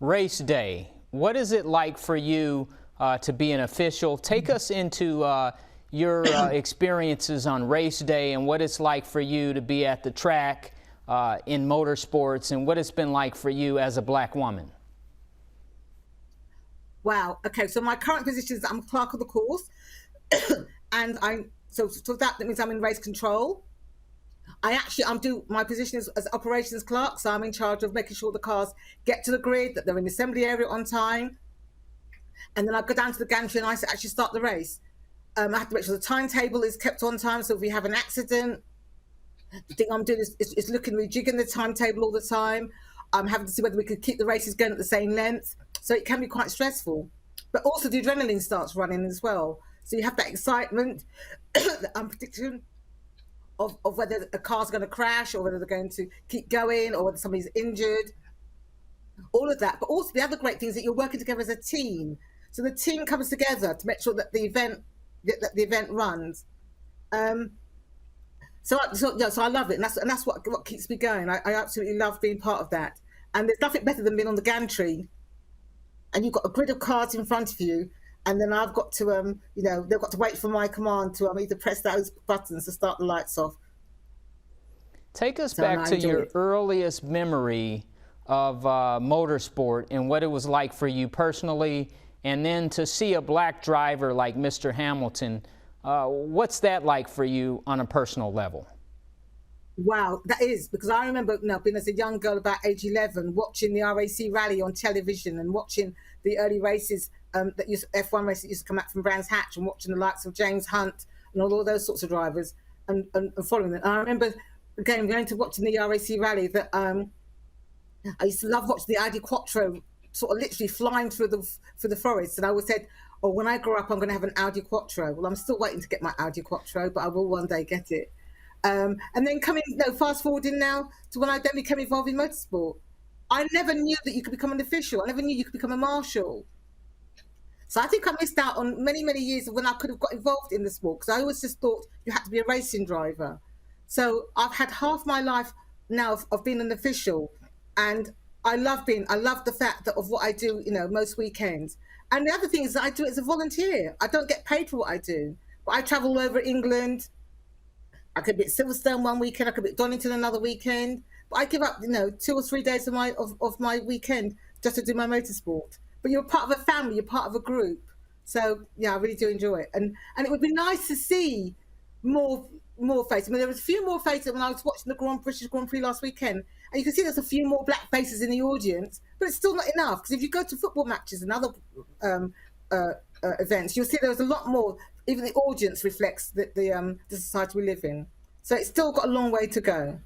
Race day. What is it like for you to be an official? Take us into your experiences on race day and what it's like for you to be at the track in motorsports and what it's been like for you as a black woman. Wow. Okay. So my current position is I'm clerk of the course, and that means I'm in race control. I'm do my position is as operations clerk, so I'm in charge of making sure the cars get to the grid, that they're in the assembly area on time, and then I go down to the gantry and I actually start the race. I have to make sure the timetable is kept on time. So if we have an accident, the thing I'm doing is looking, rejigging the timetable all the time. I'm having to see whether we could keep the races going at the same length. So it can be quite stressful. But also the adrenaline starts running as well. So you have that excitement, the unprediction of whether a car's going to crash or whether they're going to keep going or whether somebody's injured. All of that. But also the other great thing is that you're working together as a team. So the team comes together to make sure that the event runs. So I love it, and that's what keeps me going. I absolutely love being part of that. And there's nothing better than being on the gantry, and you've got a grid of cards in front of you, and then I've got to, they've got to wait for my command to either press those buttons to start the lights off. Take us back to your earliest memory of motorsport and what it was like for you personally, and then to see a black driver like Mr. Hamilton. What's that like for you on a personal level? Wow, that is, because I remember being as a young girl about age 11, watching the RAC rally on television and watching the early races, F1 races that used to come out from Brands Hatch, and watching the likes of James Hunt and all those sorts of drivers and following them. And I remember, again, going to watching the RAC rally, that I used to love watching the Audi Quattro sort of literally flying through the forest. And I always said, oh, when I grow up, I'm going to have an Audi Quattro. Well, I'm still waiting to get my Audi Quattro, but I will one day get it. And then fast forwarding now to when I then became involved in motorsport. I never knew that you could become an official. I never knew you could become a marshal. So I think I missed out on many, many years of when I could have got involved in the sport, because I always just thought you had to be a racing driver. So I've had half my life now of being an official, and I love the fact that of what I do, most weekends. And the other thing is that I do it as a volunteer. I don't get paid for what I do, but I travel all over England. I could be at Silverstone one weekend, I could be at Donington another weekend, but I give up, 2 or 3 days of my weekend just to do my motorsport. But you're part of a family, you're part of a group. So yeah, I really do enjoy it. And it would be nice to see more faces. I mean, there was a few more faces when I was watching the British Grand Prix last weekend, and you can see there's a few more black faces in the audience, but it's still not enough, because if you go to football matches and other events, you'll see there's a lot more. Even the audience reflects the society we live in. So it's still got a long way to go.